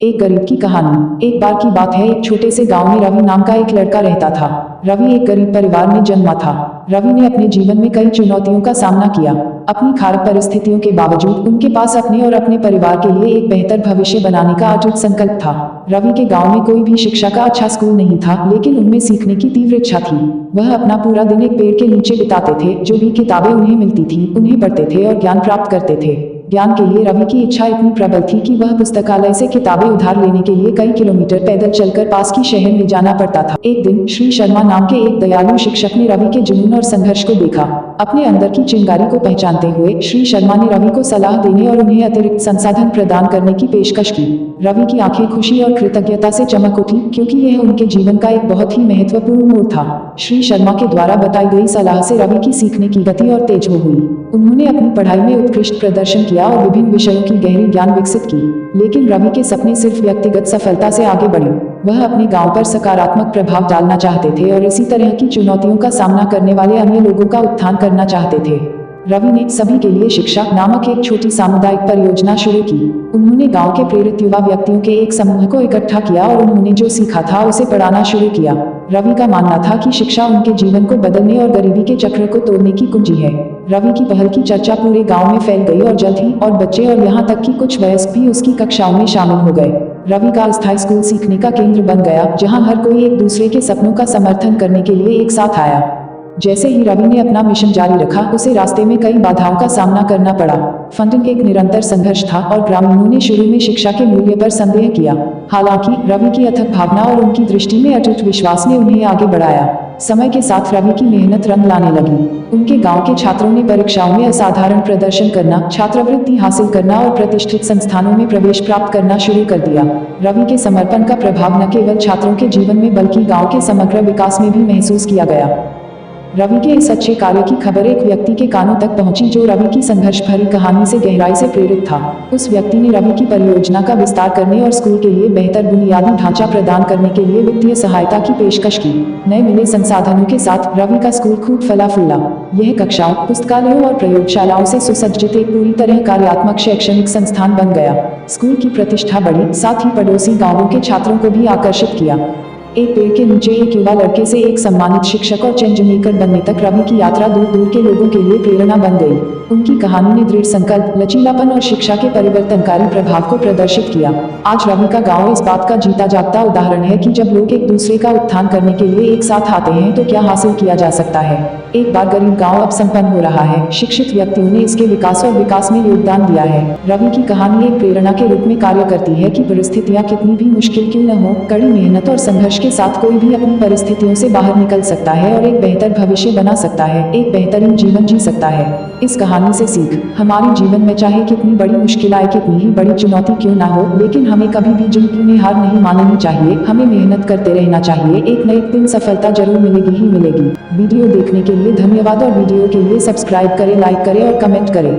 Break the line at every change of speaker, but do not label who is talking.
एक गरीब की कहानी। एक बार की बात है, एक छोटे से गांव में रवि नाम का एक लड़का रहता था। रवि एक गरीब परिवार में जन्मा था। रवि ने अपने जीवन में कई चुनौतियों का सामना किया। अपनी खराब परिस्थितियों के बावजूद उनके पास अपने और अपने परिवार के लिए एक बेहतर भविष्य बनाने का अटूट संकल्प था। रवि के गांव में कोई भी शिक्षा का अच्छा स्कूल नहीं था, लेकिन उनमें सीखने की तीव्र इच्छा थी। वह अपना पूरा दिन एक पेड़ के नीचे बिताते थे। जो भी किताबें उन्हें मिलती थी उन्हें पढ़ते थे और ज्ञान प्राप्त करते थे। ज्ञान के लिए रवि की इच्छा इतनी प्रबल थी कि वह पुस्तकालय से किताबें उधार लेने के लिए कई किलोमीटर पैदल चलकर पास की शहर में जाना पड़ता था। एक दिन श्री शर्मा नाम के एक दयालु शिक्षक ने रवि के जुनून और संघर्ष को देखा। अपने अंदर की चिंगारी को पहचानते हुए श्री शर्मा ने रवि को सलाह देने और उन्हें अतिरिक्त संसाधन प्रदान करने की पेशकश की। रवि की आंखें खुशी और कृतज्ञता से चमक उठी, क्योंकि यह उनके जीवन का एक बहुत ही महत्वपूर्ण मोड़ था। श्री शर्मा के द्वारा बताई गई सलाह से रवि की सीखने की गति और तेज हो गई। उन्होंने अपनी पढ़ाई में उत्कृष्ट प्रदर्शन किया और विभिन्न विषयों की गहरी ज्ञान विकसित की। लेकिन रवि के सपने सिर्फ व्यक्तिगत सफलता से आगे बढ़े। वह अपने गांव पर सकारात्मक प्रभाव डालना चाहते थे और इसी तरह की चुनौतियों का सामना करने वाले अन्य लोगों का उत्थान करना चाहते थे। रवि ने सभी के लिए शिक्षा नामक एक छोटी सामुदायिक परियोजना शुरू की। उन्होंने गांव के प्रेरित युवा व्यक्तियों के एक समूह को इकट्ठा किया और उन्होंने जो सीखा था उसे पढ़ाना शुरू किया। रवि का मानना था कि शिक्षा उनके जीवन को बदलने और गरीबी के चक्र को तोड़ने की कुंजी है। रवि की पहल की चर्चा पूरे गांव में फैल गई और जल्द ही और बच्चे और यहाँ तक कि कुछ वयस्क भी उसकी कक्षाओं में शामिल हो गए। रवि का अस्थायी स्कूल सीखने का केंद्र बन गया, जहाँ हर कोई एक दूसरे के सपनों का समर्थन करने के लिए एक साथ आया। जैसे ही रवि ने अपना मिशन जारी रखा, उसे रास्ते में कई बाधाओं का सामना करना पड़ा। फंडिंग एक निरंतर संघर्ष था और ग्रामीणों ने शुरू में शिक्षा के मूल्य पर संदेह किया। हालांकि रवि की अथक भावना और उनकी दृष्टि में अटूट विश्वास ने उन्हें आगे बढ़ाया। समय के साथ रवि की मेहनत रंग लाने लगी। उनके गांव के छात्रों ने परीक्षाओं में असाधारण प्रदर्शन करना, छात्रवृत्ति हासिल करना और प्रतिष्ठित संस्थानों में प्रवेश प्राप्त करना शुरू कर दिया। रवि के समर्पण का प्रभाव न केवल छात्रों के जीवन में बल्कि गांव के समग्र विकास में भी महसूस किया गया। रवि के इस अच्छे कार्य की खबर एक व्यक्ति के कानों तक पहुंची जो रवि की संघर्ष भरी कहानी से गहराई से प्रेरित था। उस व्यक्ति ने रवि की परियोजना का विस्तार करने और स्कूल के लिए बेहतर बुनियादी ढांचा प्रदान करने के लिए वित्तीय सहायता की पेशकश की। नए मिले संसाधनों के साथ रवि का स्कूल खूब फला फूला। यह कक्षाओं, पुस्तकालयों और प्रयोगशालाओं से सुसज्जित एक पूरी तरह कार्यात्मक शैक्षणिक संस्थान बन गया। स्कूल की प्रतिष्ठा बढ़ी, साथ ही पड़ोसी गांवों के छात्रों को भी आकर्षित किया। एक पेड़ के नीचे एक युवा लड़के से एक सम्मानित शिक्षक और चेंज मेकर बनने तक रवि की यात्रा दूर दूर के लोगों के लिए प्रेरणा बन गई। उनकी कहानी ने दृढ़ संकल्प, लचीलापन और शिक्षा के परिवर्तनकारी प्रभाव को प्रदर्शित किया। आज रवि का गांव इस बात का जीता जागता उदाहरण है कि जब लोग एक दूसरे का उत्थान करने के लिए एक साथ आते हैं तो क्या हासिल किया जा सकता है। एक बार गरीब गांव अब संपन्न हो रहा है। शिक्षित व्यक्तियों ने इसके विकास और विकास में योगदान दिया है। रवि की कहानी एक प्रेरणा के रूप में कार्य करती है कि परिस्थितियां कितनी भी मुश्किल क्यों न हो, कड़ी मेहनत और संघर्ष के साथ कोई भी अपनी परिस्थितियों से बाहर निकल सकता है और एक बेहतर भविष्य बना सकता है, एक बेहतरीन जीवन जी सकता है। इस कहानी से सीख, हमारे जीवन में चाहे कितनी बड़ी मुश्किल आए, कितनी ही बड़ी चुनौती क्यों ना हो, लेकिन हमें कभी भी जिंदगी में हार नहीं माननी चाहिए। हमें मेहनत करते रहना चाहिए। एक न एक दिन सफलता जरूर मिलेगी ही मिलेगी। वीडियो देखने के लिए धन्यवाद और वीडियो के लिए सब्सक्राइब करें, लाइक करें और कमेंट करें।